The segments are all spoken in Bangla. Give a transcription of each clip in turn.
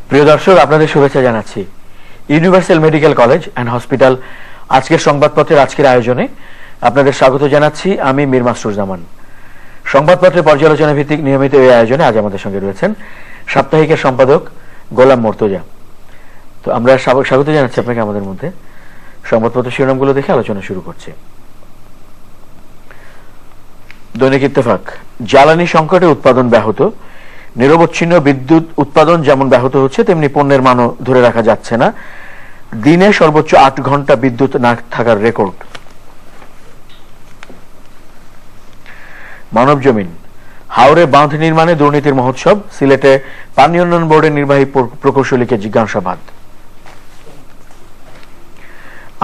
প্রিয় দর্শক, আপনাদের শুভেচ্ছা জানাচ্ছি। Universal medical college and hospital আজকের সংবাদপত্রের আজকের আয়োজনে আপনাদের স্বাগত জানাচ্ছি। আমি মীর মাসরুজ্জামান। সংবাদপত্রের পর্যালোচনা ভিত্তিক নিয়মিত এই আয়োজনে আজ আমাদের সঙ্গে রয়েছেন সাপ্তাহিকের সম্পাদক গোলাম মর্তজা। তো আমরা স্বাগত জানাচ্ছি আপনাকে আমাদের মধ্যে। সংবাদপত্রের শিরোনামগুলো দেখে আলোচনা শুরু করছি। দৈনিক ইত্তেফাক, জ্বালানি সংকটে উৎপাদন ব্যাহত। নিরবচ্ছিন্ন বিদ্যুৎ উৎপাদন যেমন ব্যাহত হচ্ছে, তেমনি পণ্যের মানও ধরে রাখা যাচ্ছে না। দিনে সর্বোচ্চ 8 ঘন্টা বিদ্যুৎ না থাকার রেকর্ড। মানব জমিন, হাওরে বাঁধ নির্মাণে দুর্নীতির মহোৎসব। সিলেটে পানি উন্নয়ন বোর্ডের নির্বাহী প্রকৌশলীকে জিজ্ঞাসাবাদ।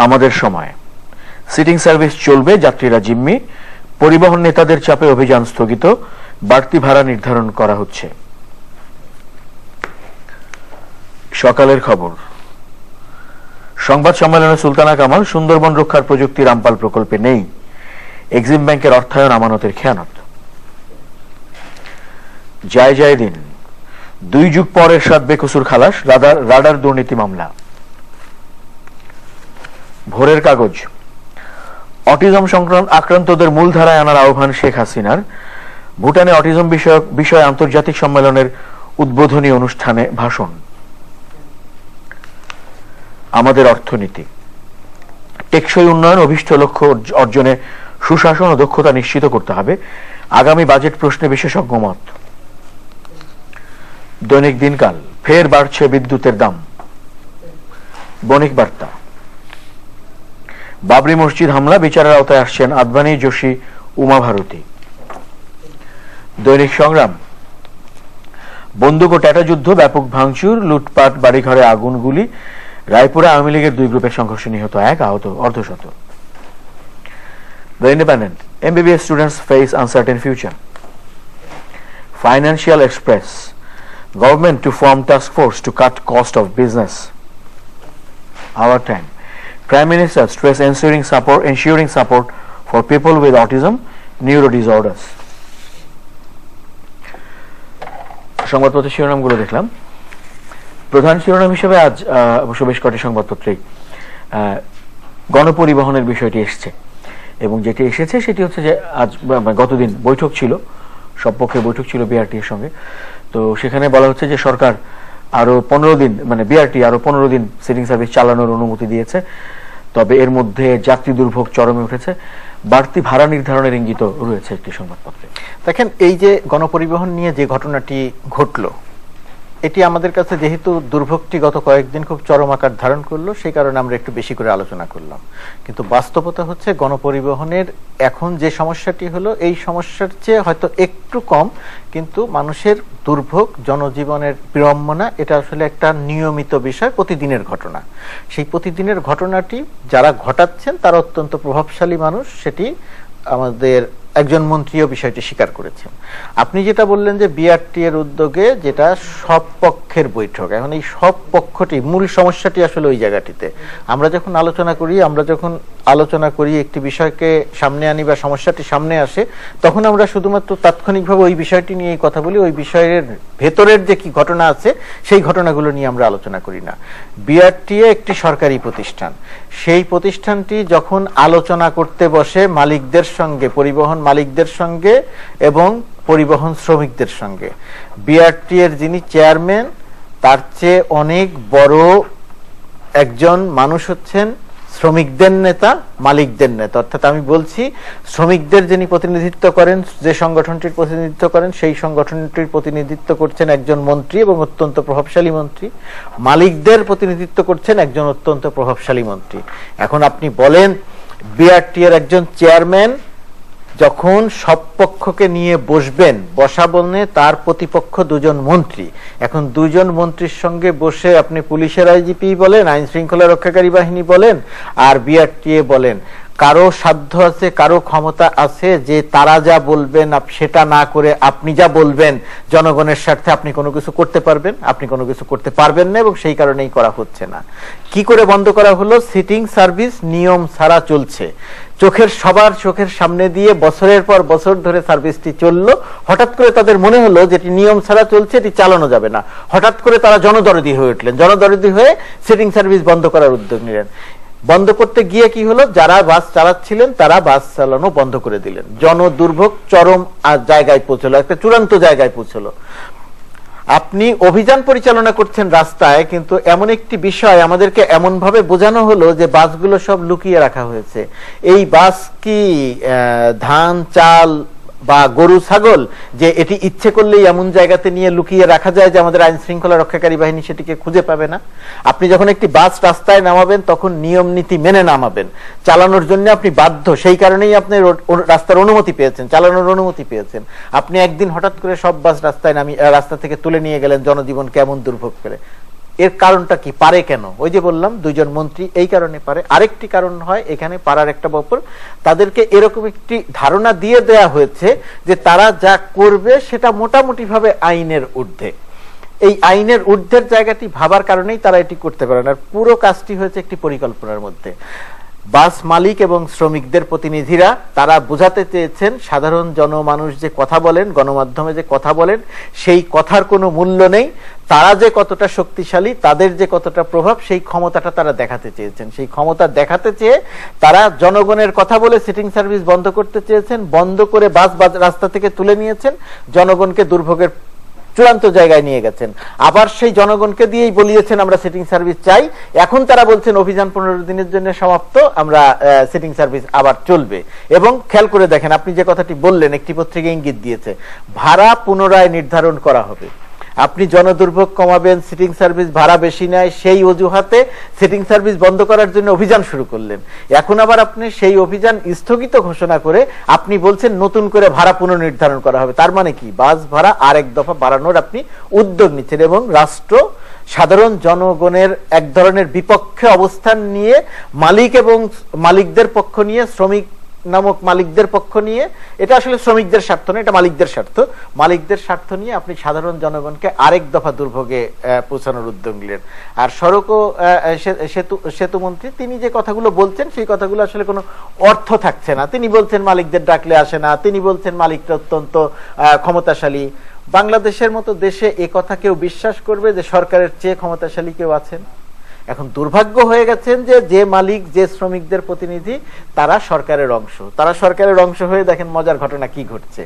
আমাদের সময়, সিটিং সার্ভিস চলবে, যাত্রীরা জিম্মি। পরিবহন নেতাদের চাপে অভিযান স্থগিত। বাড়তি ভাড়া নির্ধারণ করা হচ্ছে। সকালের খবর। সংবাদ সম্মেলনে সুলতানা কামাল, সুন্দরবন রক্ষার প্রযুক্তি রামপাল প্রকল্পে নেই। এক্সিম ব্যাংকের অর্থায়ন আমানতের খেয়ানত। যায় যায় দিন, 2 যুগ পর এরশাদ বেকসুর খালাস। রাডার দুর্নীতি মামলা। ভোরের কাগজ, অটিজম আক্রান্তদের মূলধারায় আনার আহ্বান শেখ হাসিনার। ভুটানে অটিজম বিষয়ে আন্তর্জাতিক সম্মেলনের উদ্বোধনী অনুষ্ঠানে ভাষণ। আমাদের অর্থনীতি, টেকসই উন্নয়ন অভীষ্ট লক্ষ্য অর্জনে সুশাসন ও দক্ষতা নিশ্চিত করতে হবে। আগামী বাজেট প্রশ্নে বিশেষজ্ঞ মত। দৈনিক দিনকাল, ফের বাড়ছে বিদ্যুতের দাম। বণিক বার্তা, বাবরি মসজিদ হামলা, বিচারের আওতায় আসছেন আদভানি, যোশী, উমা ভারতী। দৈনিক সংগ্রাম, বন্দুক ও ট্যাটা যুদ্ধ, ব্যাপক ভাঙচুর, লুটপাট, বাড়িঘরে আগুন, গুলি। রায়পুরে আওয়ামী লীগের 2 গ্রুপের সংঘর্ষে নিহত 1, আহত অর্ধশত। The Independent, MBBS students face uncertain future. Financial Express, government to form task force to cut cost of business. Our time, Prime Minister stress ensuring support for people with autism, neuro disorders. সংবাদপত্রের শিরোনামগুলো দেখলাম। প্রধান শিরোনাম হিসেবে আজ অবশ্য বেশ কটি সংবাদপত্রেই গণপরিবহনের বিষয়টি এসছে, এবং যেটি এসেছে সেটি হচ্ছে যে আজ গতদিন বৈঠক ছিল, সব পক্ষের বৈঠক ছিল বিআরটি এর সঙ্গে। তো সেখানে বলা হচ্ছে যে সরকার আরো 15 দিন, মানে বিআরটি আরো 15 দিন সিটিং সার্ভিস চালানোর অনুমতি দিয়েছে। তবে এর মধ্যে যাত্রী দুর্ভোগ চরমে উঠেছে। বাড়তি ভাড়া নির্ধারণের ইঙ্গিত রয়েছে একটি সংবাদপত্রে। দেখেন, এই যে গণপরিবহন নিয়ে যে ঘটনাটি ঘটলো, এটি আমাদের কাছে যেহেতু দুর্ভোগটি গত কয়েকদিন খুব চরম আকার ধারণ করলো, সেই কারণে আমরা একটু বেশি করে আলোচনা করলাম। কিন্তু বাস্তবতা হচ্ছে গণপরিবহনের এখন যে সমস্যাটি হলো, এই সমস্যার চেয়ে হয়তো একটু কম, কিন্তু মানুষের দুর্ভোগ, জনজীবনের বিড়ম্বনা, এটা আসলে একটা নিয়মিত বিষয়, প্রতিদিনের ঘটনা। সেই প্রতিদিনের ঘটনাটি যারা ঘটাচ্ছেন তারা অত্যন্ত প্রভাবশালী মানুষ, সেটি আমাদের একজন মন্ত্রীও বিষয়টি স্বীকার করেছেন। আপনি যেটা বললেন যে বিআরটি এর উদ্যোগে যেটা সব পক্ষের বৈঠক, এখন এই সব পক্ষটি মূল সমস্যাটি আসলে ওই জায়গাটিতে। আমরা যখন আলোচনা করি একটি বিষয়কে সামনে আনি বা সমস্যাটি সামনে আসে, তখন আমরা শুধুমাত্র তাৎক্ষণিকভাবে ওই বিষয়টি নিয়েই কথা বলি, ওই বিষয়ের ভেতরের যে কি ঘটনা আছে সেই ঘটনাগুলো নিয়ে আমরা আলোচনা করি না। বিআরটি একটি সরকারি প্রতিষ্ঠান, সেই প্রতিষ্ঠানটি যখন আলোচনা করতে বসে মালিকদের সঙ্গে, পরিবহন মালিকদের সঙ্গে এবং পরিবহন শ্রমিকদের সঙ্গে, বিআরটি এর যিনি চেয়ারম্যান তার চেয়ে অনেক বড় একজন মানুষ হচ্ছেন শ্রমিকদের নেতা, মালিকদের নেতা। অর্থাৎ আমি বলছি, শ্রমিকদের যিনি প্রতিনিধিত্ব করেন, যে সংগঠনটির প্রতিনিধিত্ব করেন, সেই সংগঠনটির প্রতিনিধিত্ব করছেন একজন মন্ত্রী এবং অত্যন্ত প্রভাবশালী মন্ত্রী। মালিকদের প্রতিনিধিত্ব করছেন একজন অত্যন্ত প্রভাবশালী মন্ত্রী। এখন আপনি বলেন, বিআরটি এর একজন চেয়ারম্যান যখন সব পক্ষকে নিয়ে বসবেন, বসা বলনে তার প্রতিপক্ষ 2 জন মন্ত্রী। এখন 2 জন মন্ত্রীর সঙ্গে বসে আপনি পুলিশের আইজিপি বলেন, আইন শৃঙ্খলা রক্ষাকারী বাহিনী বলেন, আর বিআরটিএ বলেন, কারো সাধ্য আছে, কারো ক্ষমতা আছে যে তারা যা বলবেন সেটা না করে আপনি যা বলবেন জনগণের স্বার্থে আপনি কোনো কিছু করতে পারবেন, আপনি কোনো কিছু করতে পারবেন না, এবং সেই কারণেই করা হচ্ছে না। কি করে বন্ধ করা হলো? সিটিং সার্ভিস নিয়ম ছাড়া চলছে, সবার চোখের সামনে দিয়ে বছরের পর বছর ধরে সার্ভিসটি চললো। হঠাৎ করে তাদের মনে হলো যে এটি নিয়ম ছাড়া চলছে, এটি চালানো যাবে না। হঠাৎ করে তারা জনদরদি হয়ে উঠলেন, জনদরদি হয়ে সিটিং সার্ভিস বন্ধ করার উদ্যোগ নিলেন। বন্ধ করতে গিয়ে কি হলো? যারা বাস চালাচ্ছিলেন তারা বাস চালানো বন্ধ করে দিলেন। জনদুর্ভোগ চরম জায়গায় পৌঁছলো, একটা চূড়ান্ত জায়গায় পৌঁছলো। আপনি অভিযান পরিচালনা করছেন রাস্তায়, কিন্তু এমন একটি বিষয় আমাদেরকে এমন ভাবে বোঝানো হলো যে বাসগুলো সব লুকিয়ে রাখা হয়েছে। এই বাস কি ধান চাল বা গরু ছাগল যে এটি ইচ্ছে করলেই এমন জায়গাতে নিয়ে লুকিয়ে রাখা যায় যে আমাদের আইন শৃঙ্খলা রক্ষাকারী বাহিনী সেটিকে খুঁজে পাবে না? আপনি যখন একটি বাস রাস্তায় নামাবেন তখন নিয়ম নীতি মেনে নামাবেন, চালানোর জন্য আপনি বাধ্য। সেই কারণেই আপনি রাস্তার অনুমতি পেয়েছেন, চালানোর অনুমতি পেয়েছেন। আপনি একদিন হঠাৎ করে সব বাস রাস্তা থেকে তুলে নিয়ে গেলেন জনজীবন কেমন দুর্ভোগ করে। এর কারণটা কি? পারে কেন? ওই যে বললাম দুইজন মন্ত্রী, এই কারণে পারে। আরেকটি কারণ হয় এখানে পারার একটা ব্যাপার, তাদেরকে এরকম একটি ধারণা দিয়ে দেয়া হয়েছে যে তারা যা করবে সেটা মোটামুটি ভাবে আইনের ঊর্ধ্বে। এই আইনের ঊর্ধ্বের জায়গাটি ভাবার কারণেই তারা এটি করতে পারে না। পুরো কাজটি হয়েছে একটি পরিকল্পনার মধ্যে। বাস মালিক এবং শ্রমিকদের প্রতিনিধিরা তারা বোঝাতে চেয়েছেন সাধারণ জনমানুষ যে কথা বলেন, গণমাধ্যমে যে কথা বলেন, সেই কথার কোনো মূল্য নেই। তারা যে কতটা শক্তিশালী, তাদের যে কতটা প্রভাব, সেই ক্ষমতাটা তারা দেখাতে চেয়েছেন। সেই ক্ষমতা দেখাতে চেয়ে তারা জনগণের কথা বলে সিটিং সার্ভিস বন্ধ করতে চেয়েছেন, বন্ধ করে বাস রাস্তা থেকে তুলে নিয়েছেন, জনগণকে দুর্ভোগের চূড়ান্ত জায়গায় নিয়ে গেছেন। আবার সেই জনগণকে দিয়েই বলিয়েছেন আমরা সিটিং সার্ভিস চাই। এখন তারা বলছেন অভিযান 15 দিনের জন্য সমাপ্ত, আমরা সিটিং সার্ভিস আবার চলবে। এবং খেয়াল করে দেখেন, আপনি যে কথাটি বললেন, একটি পত্রিকা ইঙ্গিত দিয়েছে ভাড়া পুনরায় নির্ধারণ করা হবে। আপনি জনদুর্ভোগ কমাবেন, সিটিং সার্ভিস ভাড়া বেশি নেয়, সেই অজুহাতে সিটিং সার্ভিস বন্ধ করার জন্য অভিযান শুরু করলেন। এখন আবার আপনি সেই অভিযান স্থগিত ঘোষণা করে আপনি বলছেন নতুন করে ভাড়া পুনর্নির্ধারণ করা হবে। তার মানে কি? বাস ভাড়া আরেক দফা বাড়ানোর আপনি উদ্যোগ নিচ্ছেন, এবং রাষ্ট্র সাধারণ জনগণের এক ধরনের বিপক্ষে অবস্থান নিয়ে, মালিক এবং মালিকদের পক্ষ নিয়ে, শ্রমিক নামক মালিকদের পক্ষ নিয়ে, এটা আসলে শ্রমিকদের স্বার্থ না, এটা মালিকদের স্বার্থ, মালিকদের স্বার্থ নিয়ে আপনি সাধারণ জনগণকে আরেক দফা দুর্ভোগে পৌঁছানোর উদ্যোগ নিলেন। আর সড়ক ও সেতু মন্ত্রী তিনি যে কথাগুলো বলছেন সেই কথাগুলো আসলে কোনো অর্থ থাকছে না। তিনি বলছেন মালিকদের ডাকলে আসে না, তিনি বলছেন মালিকরা অত্যন্ত ক্ষমতাশালী। বাংলাদেশের মতো দেশে এ কথা কেউ বিশ্বাস করবে যে সরকারের চেয়ে ক্ষমতাশালী কেউ আছেন? এখন দুর্ভাগ্য হয়ে গেছেন যে মালিক, যে শ্রমিকদের প্রতিনিধি, তারা সরকারের অংশ। তারা সরকারের অংশ হয়ে দেখেন মজার ঘটনা কি ঘটছে।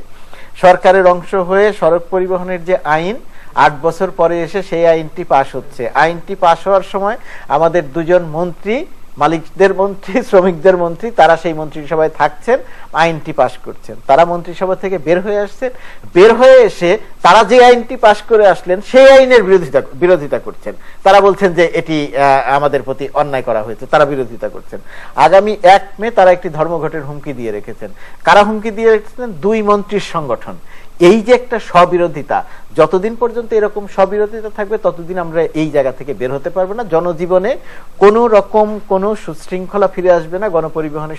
সরকারের অংশ হয়ে সড়ক পরিবহনের যে আইন 8 বছর পরে এসে সেই আইনটি পাশ হচ্ছে। আইনটি পাশ হওয়ার সময় আমাদের দুজন মন্ত্রী, মালিকদের মন্ত্রী, শ্রমিকদের মন্ত্রী, তারা সেই মন্ত্রিসভায় থাকছেন, আইনটি পাশ করছেন। তারা মন্ত্রিসভা থেকে বের হয়ে আসছেন, বের হয়ে এসে তারা যে আইনটি পাশ করে আসলেন সেই আইনের বিরোধিতা করছেন। তারা বলছেন যে এটি আমাদের প্রতি অন্যায় করা হয়েছে, তারা বিরোধিতা করছেন। আগামী 1 মে তারা একটি ধর্মঘটের হুমকি দিয়ে রেখেছেন। কারা হুমকি দিয়ে রেখেছেন? 2 মন্ত্রীর সংগঠন। এই যে একটা স্ববিরোধিতা, যতদিন পর্যন্ত এরকম স্ববিরোধিতা থাকবে ততদিন আমরা এই জায়গা থেকে বের হতে পারবো না। জনজীবনে কোনো রকম কোনো সুশৃঙ্খলা ফিরে আসবে না, গণপরিবহনে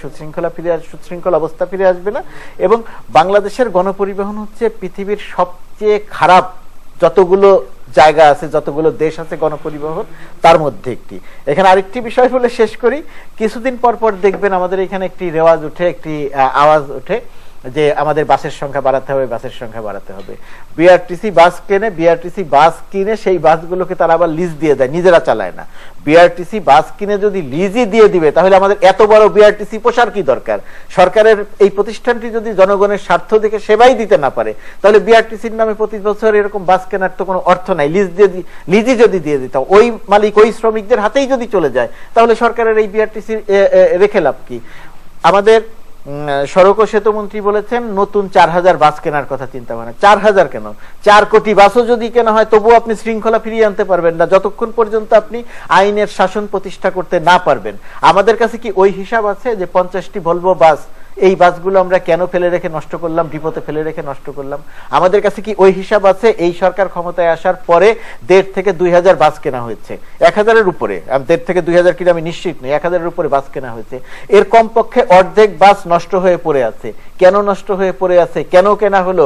সুশৃঙ্খল অবস্থা ফিরে আসবে না। এবং বাংলাদেশের গণপরিবহন হচ্ছে পৃথিবীর সবচেয়ে খারাপ যতগুলো জায়গা আছে, যতগুলো দেশ আছে গণপরিবহন, তার মধ্যে একটি। এখানে আরেকটি বিষয় বলে শেষ করি। কিছুদিন পর পর দেখবেন আমাদের এখানে একটি রেওয়াজ উঠে, একটি আওয়াজ ওঠে যে আমাদের বাসের সংখ্যা বাড়াতে হবে, বাসের সংখ্যা বাড়াতে হবে। বিআরটিসি বাস কেনে, বিআরটিসি বাস কিনে সেই বাসগুলোকে তারা আবার লিজ দিয়ে দেয়, নিজেরা চালায় না। বিআরটিসি বাস কিনে যদি লিজই দিয়ে দিবে তাহলে আমাদের এত বড় বিআরটিসি পোষার কি দরকার? সরকারের এই প্রতিষ্ঠানটি যদি জনগণের স্বার্থ দেখে সেবাই দিতে না পারে তাহলে বিআরটিসির নামে প্রতি বছর এরকম বাস কেনার তো কোনো অর্থ নাই। লিজই যদি দিয়ে দিত, ওই মালিক ওই শ্রমিকদের হাতেই যদি চলে যায় তাহলে সরকারের এই বিআরটিসি রেখে লাভ কি? আমাদের সড়ক ও সেতু মন্ত্রী বলেছেন নতুন 4000 বাস কেনার কথা চিন্তা ভাবনা। 4000 কেন, 4 কোটি বাসও যদি কেনা হয় তবুও আপনি শৃঙ্খলা ফিরিয়ে আনতে পারবেন না যতক্ষণ পর্যন্ত আপনি আইনের শাসন প্রতিষ্ঠা করতে না পারবেন। আমাদের কাছে কি ওই হিসাব আছে যে 50টি ভলভো বাস এই বাসগুলো আমরা কেন ফেলে রেখে নষ্ট করলাম, ডিপোতে ফেলে রেখে নষ্ট করলাম? আমাদের কাছে কি ওই হিসাব আছে? এই সরকার ক্ষমতায় আসার পরে 1,500 থেকে 2,000 বাস কেনা হয়েছে, 1,000-এর উপরে, 1,500 থেকে 2,000 কিনা আমি নিশ্চিত নই, 1,000-এর উপরে বাস কেনা হয়েছে। এর কমপক্ষে অর্ধেক বাস নষ্ট হয়ে পড়ে আছে। কেন নষ্ট হয়ে পড়ে আছে? কেন কেনা হলো?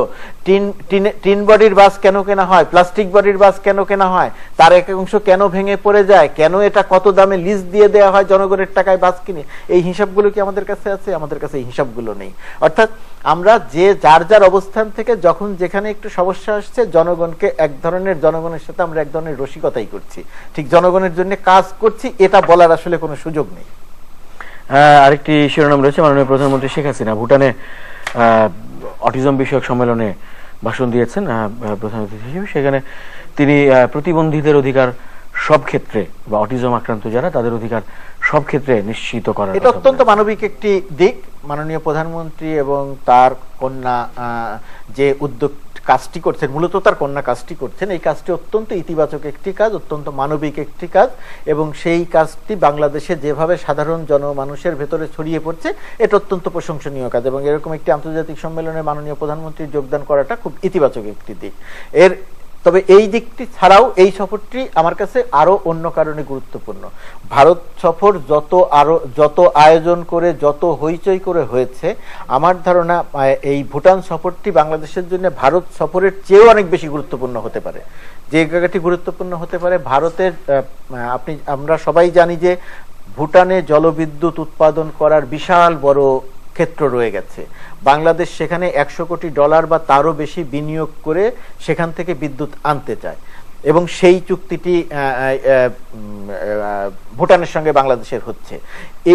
টিন বডির বাস কেন কেনা হয়? প্লাস্টিক বডির বাস কেন কেনা হয়? তার এক অংশ কেন ভেঙে পড়ে যায়? কেন এটা কত দামে লিজ দিয়ে দেওয়া হয় জনগণের টাকায় বাস কিনে? এই হিসাবগুলো কি আমাদের কাছে আছে? আমাদের কাছে এই হিসাবগুলো নেই। অর্থাৎ আমরা যে যার যার অবস্থান থেকে যখন যেখানে একটু সমস্যা আসছে, জনগণকে এক ধরনের, জনগণের সাথে আমরা এক ধরনের রসিকতাই করছি, ঠিক জনগণের জন্য কাজ করছি এটা বলার আসলে কোনো সুযোগ নেই। আরেকটি শিরোনাম রয়েছে, মাননীয় প্রধানমন্ত্রী শেখ হাসিনা ভুটানে অটিজম বিষয়ক সম্মেলনে ভাষণ দিয়েছেন প্রধান অতিথি হিসেবে। সেখানে তিনি প্রতিবন্ধীদের অধিকার সব ক্ষেত্রে, বা অটিজম আক্রান্ত যারা, তাদের অধিকার সব ক্ষেত্রে নিশ্চিত করার, এটা অত্যন্ত মানবিক একটি দিক। মাননীয় প্রধানমন্ত্রী এবং তার কন্যা যে উদ্যোগ কাজটি করছেন, মূলত তার কন্যা কাজটি করছেন, এই কাজটি অত্যন্ত ইতিবাচক একটি কাজ, অত্যন্ত মানবিক একটি কাজ, এবং সেই কাজটি বাংলাদেশে যেভাবে সাধারণ জনমানুষের ভেতরে ছড়িয়ে পড়ছে এটা অত্যন্ত প্রশংসনীয় কাজ, এবং এরকম একটি আন্তর্জাতিক সম্মেলনে মাননীয় প্রধানমন্ত্রীর যোগদান করাটা খুব ইতিবাচক একটি দিক। তবে এই দিকটি ছাড়াও এই সফরটি আমার কাছে আরো অন্য কারণে গুরুত্বপূর্ণ। ভারত সফর যত আয়োজন করে, যত হইচই করে হয়েছে, আমার ধারণা এই ভুটান সফরটি বাংলাদেশের জন্য ভারত সফরের চেয়েও অনেক বেশি গুরুত্বপূর্ণ হতে পারে। যে জায়গাটি গুরুত্বপূর্ণ হতে পারে, ভারতের আমরা সবাই জানি যে ভুটানে জলবিদ্যুৎ উৎপাদন করার বিশাল বড় ক্ষেত্র রয়ে গেছে। বাংলাদেশ সেখানে $100 কোটি বা তারও বেশি বিনিয়োগ করে সেখান থেকে বিদ্যুৎ আনতে চায়, এবং সেই চুক্তিটি ভুটানের সঙ্গে বাংলাদেশের হচ্ছে।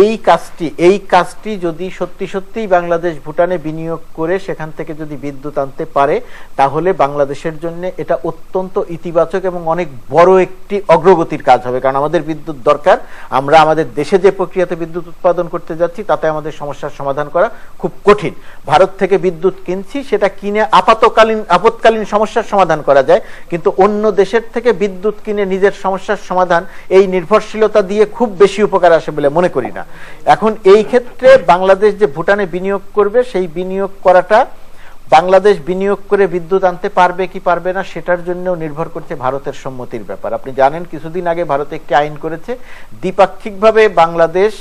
এই কাজটি যদি সত্যি বাংলাদেশ ভুটানে বিনিয়োগ করে সেখান থেকে যদি বিদ্যুৎ আনতে পারে, তাহলে বাংলাদেশের জন্য এটা অত্যন্ত ইতিবাচক এবং অনেক বড় একটি অগ্রগতির কাজ হবে। কারণ আমাদের বিদ্যুৎ দরকার, আমরা আমাদের দেশে যে প্রক্রিয়াতে বিদ্যুৎ উৎপাদন করতে যাচ্ছি তাতে আমাদের সমস্যার সমাধান করা খুব কঠিন। ভারত থেকে বিদ্যুৎ কিনছি, সেটা কিনে আপৎকালীন সমস্যার সমাধান করা যায়, কিন্তু অন্য দেশের থেকে বিদ্যুৎ কিনে নিজের সমস্যার সমাধান, এই নির্ভরশীলতা দিয়ে খুব বেশি উপকার আসে বলে মনে করি না। এখন এই ক্ষেত্রে বাংলাদেশ যে ভুটানে বিনিয়োগ করবে, সেই বিনিয়োগ করাটা বাংলাদেশ বিনিয়োগ করে বিদ্যুৎ আনতে পারবে কি পারবে না সেটার জন্যও নির্ভর করছে ভারতের সম্মতির ব্যাপার। আপনি জানেন কিছুদিন আগে ভারত একটি আইন করেছে, দ্বিপাক্ষিকভাবে বাংলাদেশ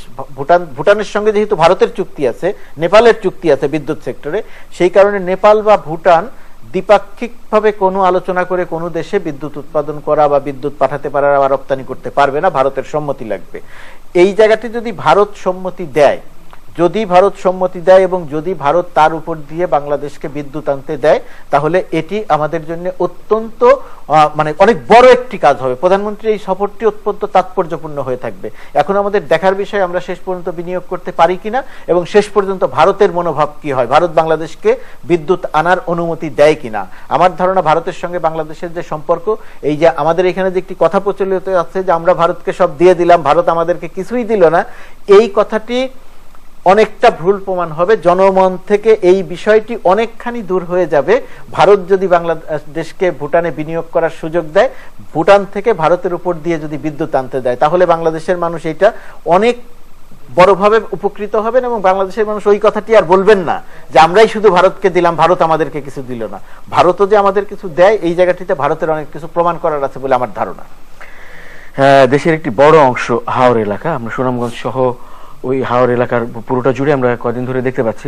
ভুটানের সঙ্গে যেহেতু ভারতের চুক্তি আছে, নেপালের চুক্তি আছে বিদ্যুৎ সেক্টরে, সেই কারণে নেপাল বা ভুটান দ্বিপাক্ষিকভাবে কোনো আলোচনা করে কোনো দেশে বিদ্যুৎ উৎপাদন করা বা বিদ্যুৎ পাঠাতে পারা বা রপ্তানি করতে পারবে না, ভারতের সম্মতি লাগবে। এই জায়গাটি যদি ভারত সম্মতি দেয়, এবং যদি ভারত তার উপর দিয়ে বাংলাদেশকে বিদ্যুৎ আনতে দেয়, তাহলে এটি আমাদের জন্য অত্যন্ত অনেক বড় একটি কাজ হবে। প্রধানমন্ত্রী এই সফরটি অত্যন্ত তাৎপর্যপূর্ণ হয়ে থাকবে। এখন আমাদের দেখার বিষয় আমরা শেষ পর্যন্ত বিনিয়োগ করতে পারি কিনা, এবং শেষ পর্যন্ত ভারতের মনোভাব কি হয়, ভারত বাংলাদেশকে বিদ্যুৎ আনার অনুমতি দেয় কিনা। আমার ধারণা ভারতের সঙ্গে বাংলাদেশের যে সম্পর্ক, এই যে আমাদের এখানে যে একটি কথা প্রচলিত আছে যে আমরা ভারতকে সব দিয়ে দিলাম, ভারত আমাদেরকে কিছুই দিল না, এই কথাটি অনেকটা ভুল প্রমাণ হবে। জনমন থেকে এই বিষয়টি অনেকখানি দূর হয়ে যাবে। ভারত যদি বাংলাদেশকে ভুটানে বিনিয়োগ করার সুযোগ দেয়, ভুটান থেকে ভারতের উপর দিয়ে যদি বিদ্যুৎ আনতে দেয়, তাহলে বাংলাদেশের মানুষ এটা অনেক বড়ভাবে উপকৃত হবেন, এবং বাংলাদেশের মানুষ ওই কথাটি আর বলবেন না যে আমরাই শুধু ভারতকে দিলাম, ভারত আমাদেরকে কিছু দিল না। ভারতও যে আমাদের কিছু দেয়, এই জায়গাটিতে ভারতের অনেক কিছু প্রমাণ করার আছে বলে আমার ধারণা। দেশের একটি বড় অংশ হাওর এলাকা, আমরা সুনামগঞ্জ সহ ওই হাওর এলাকার পুরোটা জুড়ে আমরা কদিন ধরে দেখতে পাচ্ছি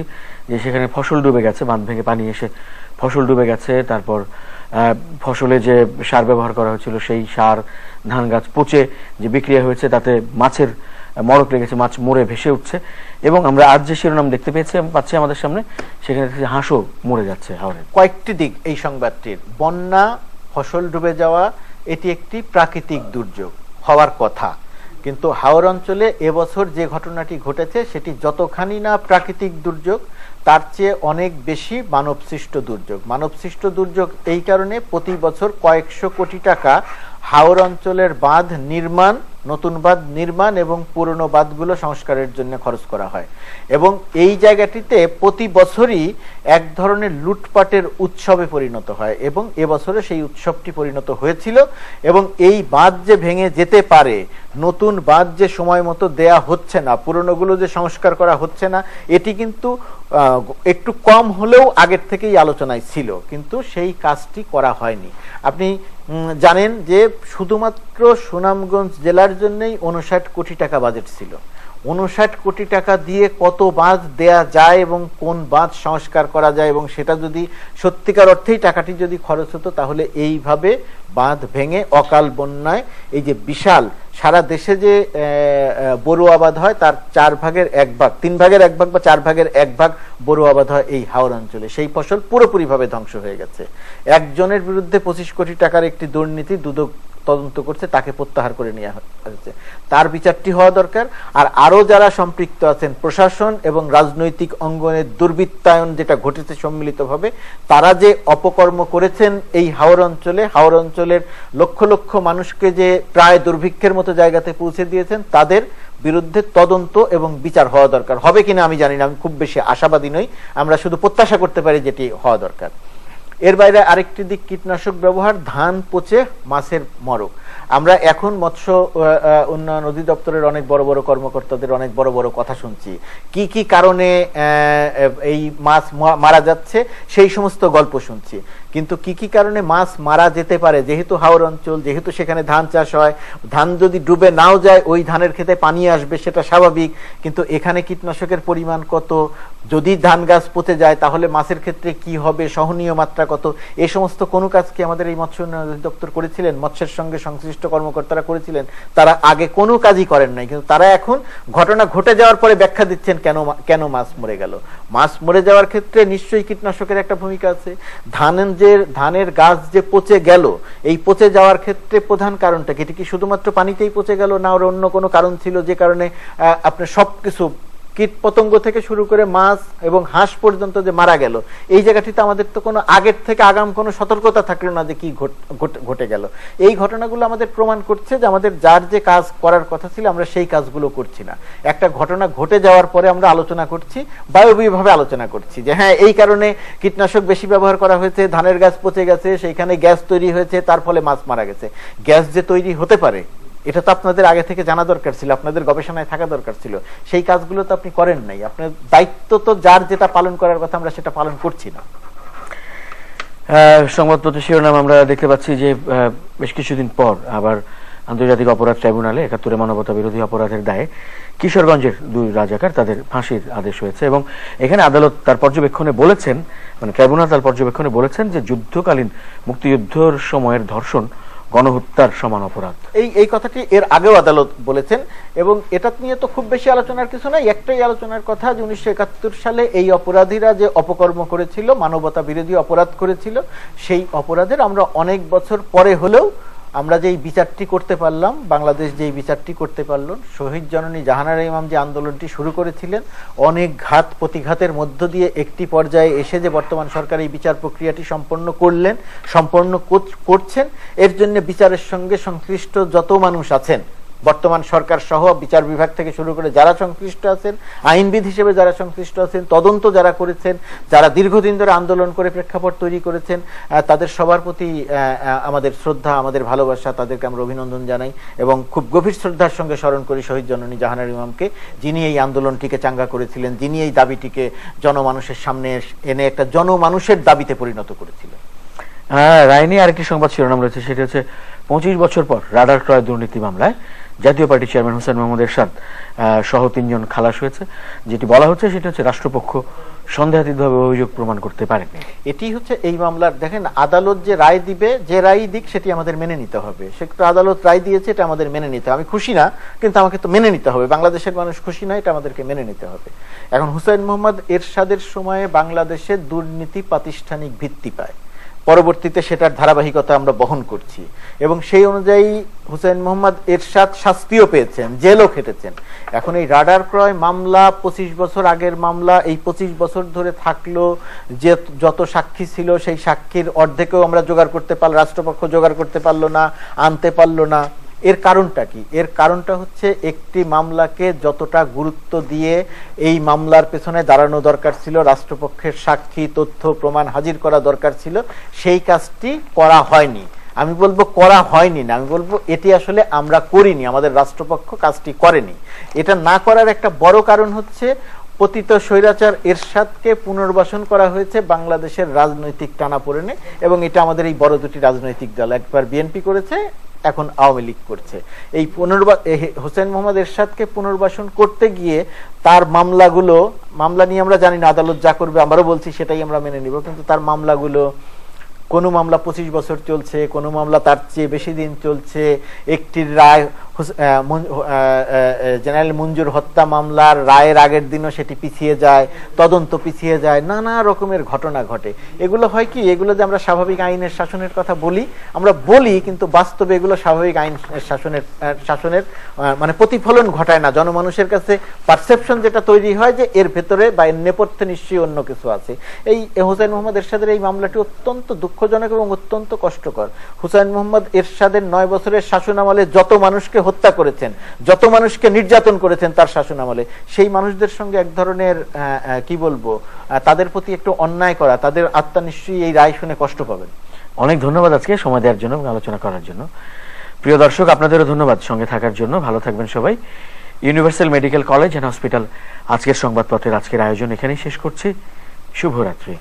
যে সেখানে ফসল ডুবে গেছে, বাঁধ ভেঙে পানি এসে ফসল ডুবে গেছে। তারপর ফসলে যে সার ব্যবহার করা হয়েছিল, সেই সার ধান গাছ পচে যে বিক্রিয়া হয়েছে, তাতে মাছের মড়ক লেগেছে, মাছ মরে ভেসে উঠছে। এবং আমরা আজ যে শিরোনাম দেখতে পাচ্ছি আমাদের সামনে, সেখানে হাঁসও মরে যাচ্ছে হাওরে। কয়েকটি দিক এই সংবাদটির। বন্যা, ফসল ডুবে যাওয়া, এটি একটি প্রাকৃতিক দুর্যোগ হওয়ার কথা, কিন্তু হাওর অঞ্চলে এবছর যে ঘটনাটি ঘটেছে সেটি যতখানি না প্রাকৃতিক দুর্যোগ, তার চেয়ে অনেক বেশি মানবসৃষ্ট দুর্যোগ। মানবসৃষ্ট দুর্যোগ এই কারণে প্রতি বছর কয়েকশো কোটি টাকা হাওর অঞ্চলের বাঁধ নির্মাণ, নতুন বাঁধ নির্মাণ এবং পুরনো বাঁধগুলো সংস্কারের জন্য খরচ করা হয়। এবং এই জায়গাটিতে প্রতি বছরই এক ধরনের লুটপাটের উৎসবে পরিণত হয় এবং এবছরে সেই উৎসবটি পরিণত হয়েছিল। এবং এই বাঁধ যে ভেঙে যেতে পারে, নতুন বাঁধ যে সময় মতো দেয়া হচ্ছে না, পুরনোগুলো যে সংস্কার করা হচ্ছে না, এটি কিন্তু একটু কম হলেও আগের থেকেই আলোচনায় ছিল, কিন্তু সেই কাজটি করা হয়নি। আপনি জানেন যে শুধুমাত্র সুনামগঞ্জ জেলার জন্যই 59 কোটি টাকা বাজেট ছিল। 59 কোটি টাকা দিয়ে কত বাঁধ দেয়া যায় এবং কোন বাঁধ সংস্কার করা যায়, এবং সেটা যদি সত্যিকার অর্থেই টাকাটি যদি খরচ হতো, তাহলে এইভাবে বাঁধ ভেঙে অকাল বন্যায় এই যে বিশাল সারা দেশে যে বোরো আবাদ হয় তার 4 ভাগের 1 ভাগ, 3 ভাগের 1 ভাগ বা 4 ভাগের 1 ভাগ বোরো আবাদ হয় এই হাওর অঞ্চলে, সেই ফসল পুরোপুরিভাবে ধ্বংস হয়ে গেছে। একজনের বিরুদ্ধে 25 কোটি টাকার একটি দুর্নীতি দুদক তদন্ত করছে, তাকে প্রত্যাহার করে নেওয়া হয়েছে। তার বিচারটি হওয়া দরকার। আর আরো যারা সম্পৃক্ত আছেন, প্রশাসন এবং রাজনৈতিক অঙ্গনের দুর্বৃত্তায়ন যেটা ঘটেছে সম্মিলিতভাবে, তারা যে অপকর্ম করেছেন এই হাওর অঞ্চলে, হাওর অঞ্চলের লক্ষ লক্ষ মানুষকে যে প্রায় দুর্ভিক্ষের মতো জায়গাতে পৌঁছে দিয়েছেন, তাদের বিরুদ্ধে তদন্ত এবং বিচার হওয়া দরকার। হবে কিনা আমি জানি না, আমি খুব বেশি আশাবাদী নই, আমরা শুধু প্রত্যাশা করতে পারি যেটি হওয়া দরকার। এর বাইরে আরেকটি দিক কীটনাশক ব্যবহার, ধান পচে মাছের মরক। আমরা এখন মৎস্য উন্নয়ন অধিদপ্তরের অনেক বড় বড় কর্মকর্তাদের অনেক বড় বড় কথা শুনছি, কি কি কারণে এই মাছ মারা যাচ্ছে সেই সমস্ত গল্প শুনছি, কিন্তু কি কি কারণে মাছ মারা যেতে পারে, যেহেতু হাওর অঞ্চল, যেহেতু সেখানে ধান চাষ হয়, ধান যদি ডুবে নাও যায় ওই ধানের খেতে পানি আসবে, সেটা স্বাভাবিক, কিন্তু এখানে কীটনাশকের পরিমাণ কত, যদি ধান গাছ পচে যায় তাহলে মাছের ক্ষেত্রে কি হবে, সহনীয় মাত্রা কত, এই সমস্ত কোনো কাজ কি আমাদের এই মৎস্য উন্নয়ন অধিদপ্তর করেছিলেন? মৎস্যের সঙ্গে সংশ্লিষ্ট কর্মকর্তারা করেছিলেন? তারা আগে কোনো কাজই করেন নাই, কিন্তু তারা এখন ঘটনা ঘটে যাওয়ার পরে ব্যাখ্যা দিচ্ছেন কেন মাছ মরে গেল। মাছ মরে যাওয়ার ক্ষেত্রে নিশ্চয়ই কীটনাশকের একটা ভূমিকা আছে। ধানের গাছ যে পচে গেল, এই পচে যাওয়ার ক্ষেত্রে প্রধান কারণটা কি? এটি কি শুধুমাত্র পানিতেই পচে গেল, না ওর অন্য কোনো কারণ ছিল যে কারণে আপনার সবকিছু কীট পতঙ্গ থেকে শুরু করে মাছ এবং হাঁস পর্যন্ত যে মারা গেল? এই জায়গাটিতে আমাদের তো কোনো আগের থেকে আগাম কোনো সতর্কতা থাকলো না যে কি ঘটে গেল। এই ঘটনাগুলো আমাদের প্রমাণ করছে যে আমাদের যার যে কাজ করার কথা ছিল আমরা সেই কাজগুলো করছি না। একটা ঘটনা ঘটে যাওয়ার পরে আমরা আলোচনা করছি, বায়বীয়ভাবে আলোচনা করছি যে হ্যাঁ এই কারণে কীটনাশক বেশি ব্যবহার করা হয়েছে, ধানের গাছ পচে গেছে, সেইখানে গ্যাস তৈরি হয়েছে, তার ফলে মাছ মারা গেছে। গ্যাস যে তৈরি হতে পারে এটা তো আপনাদের আগে থেকে জানা দরকার ছিল, আপনাদের গবেষণায় থাকা দরকার ছিল, সেই কাজগুলো তো আপনি করেন নাই। আপনার দায়িত্ব তো যার যেটা পালন করার কথা আমরা সেটা পালন করছি না। সংবাদপত্র শিরোনাম আমরা দেখতে পাচ্ছি যে বেশ কিছুদিন পর আবার আন্তর্জাতিক অপরাধ ট্রাইব্যুনালে ৭১ মানবতা বিরোধী অপরাধের দায়ে কিশোরগঞ্জের 2 রাজাকার তাদের ফাঁসির আদেশ হয়েছে। এবং এখানে আদালত তার পর্যবেক্ষণে বলেছেন, মানে ট্রাইব্যুনাল তার পর্যবেক্ষণে বলেছেন যে যুদ্ধকালীন মুক্তিযুদ্ধের সময়ের ধর্ষণ গণহত্যার সমান অপরাধ। এই কথাটি এর আগেও আদালত বলেছেন এবং এটা নিয়ে তো খুব বেশি আলোচনার কিছু নাই। একটাই আলোচনার কথা যে 1971 সালে এই অপরাধীরা যে অপকর্ম করেছিল, মানবতা বিরোধী অপরাধ করেছিল, সেই অপরাধের আমরা অনেক বছর পরে হলেও আমরা যেই বিচারটি করতে পারলাম, বাংলাদেশ যেই বিচারটি করতে পারল, শহীদ জননী জাহানারা ইমাম যে আন্দোলনটি শুরু করেছিলেন, অনেক ঘাত প্রতিঘাতের মধ্য দিয়ে একটি পর্যায়ে এসে যে বর্তমান সরকার এই বিচার প্রক্রিয়াটি সম্পন্ন করছেন, এর জন্য বিচারের সঙ্গে সংশ্লিষ্ট যত মানুষ আছেন, বর্তমান সরকার সহ বিচার বিভাগ থেকে শুরু করে যারা সংশ্লিষ্ট আছেন, আইনবিদ হিসেবে যারা সংশ্লিষ্ট আছেন, তদন্ত যারা করেছেন, যারা দীর্ঘদিন ধরে আন্দোলন করে প্রেক্ষাপট তৈরি করেছেন, তাদের সবার প্রতি আমাদের শ্রদ্ধা, আমাদের ভালোবাসা, তাদেরকে আমরা অভিনন্দন জানাই এবং খুব গভীর শ্রদ্ধার সঙ্গে স্মরণ করি শহীদ জননী জাহানারা ইমামকে, যিনি এই আন্দোলনটিকে চাঙ্গা করেছিলেন, যিনি এই দাবিটিকে জনমানুষের সামনে এনে একটা জনমানুষের দাবিতে পরিণত করেছিলেন। রায় নিয়ে আরেকটি সংবাদ শিরোনাম রয়েছে, সেটি হচ্ছে 25 বছর পর রাডার ক্রয় দুর্নীতি মামলায় জাতীয় পার্টির চেয়ারম্যান হোসেন মোহাম্মদ এরশাদ সহ 3 জন খালাস হয়েছে। যেটি বলা হচ্ছে সেটা হচ্ছে রাষ্ট্রপক্ষ সন্দেহাতীতভাবে অভিযোগ প্রমাণ করতে পারেনি। এটি হচ্ছে এই মামলার, দেখেন আদালত যে রায় দিবে, যে রায় দিক সেটি আমাদের মেনে নিতে হবে। সেটা আদালত রায় দিয়েছে, এটা আমাদের মেনে নিতে হবে। আমি খুশি না, কিন্তু আমাকে তো মেনে নিতে হবে। বাংলাদেশের মানুষ খুশি না, এটা আমাদেরকে মেনে নিতে হবে। এখন হোসেন মোহাম্মদ এরশাদের সময়ে বাংলাদেশের দুর্নীতি প্রাতিষ্ঠানিক ভিত্তি পায়। পরবর্তীতে সেটার ধারাবাহিকতা আমরা বহন করছি এবং সেই অনুযায়ী হুসাইন মোহাম্মদ এরশাদ শাস্তিও পেয়েছেন, জেলও খেটেছেন। এখন এই রাডার ক্রয় মামলা 25 বছর আগের মামলা, এই 25 বছর ধরে থাকলো, যে যত সাক্ষী ছিল সেই সাক্ষীর অর্ধেকও আমরা জোগাড় করতে পারলাম, রাষ্ট্রপক্ষ জোগাড় করতে পারলো না, আনতে পারলো না। এর কারণটা কি? এর কারণটা হচ্ছে একটি মামলাকে যতটা গুরুত্ব দিয়ে এই মামলার পেছনে দাঁড়ানো দরকার ছিল, রাষ্ট্রপক্ষের সাক্ষী তথ্য প্রমাণ হাজির করা দরকার ছিল, সেই কাজটি করা হয়নি। আমি বলবো করা হয়নি না, আমি বলবো এটি আসলে আমরা করিনি, আমাদের রাষ্ট্রপক্ষ কাজটি করেনি। এটা না করার একটা বড় কারণ হচ্ছে পতিত স্বৈরাচার এরশাদকে পুনর্বাসন করা হয়েছে বাংলাদেশের রাজনৈতিক টানাপোড়েনে, এবং এটা আমাদের এই বড় দুটি রাজনৈতিক দল, একবার বিএনপি করেছে, এখন আওয়ামী লীগ করছে। এই হোসেন মোহাম্মদ এরশাদকে পুনর্বাসন করতে গিয়ে তার মামলা নিয়ে আমরা জানি না, আদালত যা করবে আমরাও বলছি সেটাই আমরা মেনে নিব, কিন্তু তার মামলাগুলো কোন মামলা 25 বছর চলছে, কোন মামলা তার চেয়ে বেশি দিন চলছে। একটির রায় জেনারেল মঞ্জুর হত্যা মামলার রায়ের আগের দিনও সেটি পিছিয়ে যায়, তদন্ত পিছিয়ে যায়, নানা রকমের ঘটনা ঘটে। এগুলো হয় কি, এগুলো যে আমরা স্বাভাবিক আইনের শাসনের কথা বলি, আমরা বলি, কিন্তু বাস্তবে এগুলো স্বাভাবিক আইন শাসনের মানে প্রতিফলন ঘটায় না। জনমানুষের কাছে পারসেপশন যেটা তৈরি হয় যে এর ভেতরে বা এর নেপথ্যে নিশ্চয়ই অন্য কিছু আছে। এই হোসেন মোহাম্মদ এরশাদের এই মামলাটি অত্যন্ত দুঃখজনক এবং অত্যন্ত কষ্টকর। হোসেন মোহাম্মদ এরশাদের 9 বছরের শাসনামলে যত মানুষকে হত্যা করেছেন, যত মানুষকে নির্যাতন করেছেন তার শাসনামলে, সেই মানুষদের সঙ্গে এক ধরনের কি বলবো, তাদের প্রতি একটু অন্যায় করা, তাদের আত্মা নিশ্চয়ই এই রায় শুনে কষ্ট পাবেন। অনেক ধন্যবাদ আজকে সময় দেওয়ার জন্য এবং আলোচনা করার জন্য। প্রিয় দর্শক, আপনাদেরও ধন্যবাদ সঙ্গে থাকার জন্য। ভালো থাকবেন সবাই। Universal medical college and hospital আজকের সংবাদপত্রের আজকের আয়োজন এখানেই শেষ করছি। শুভরাত্রি।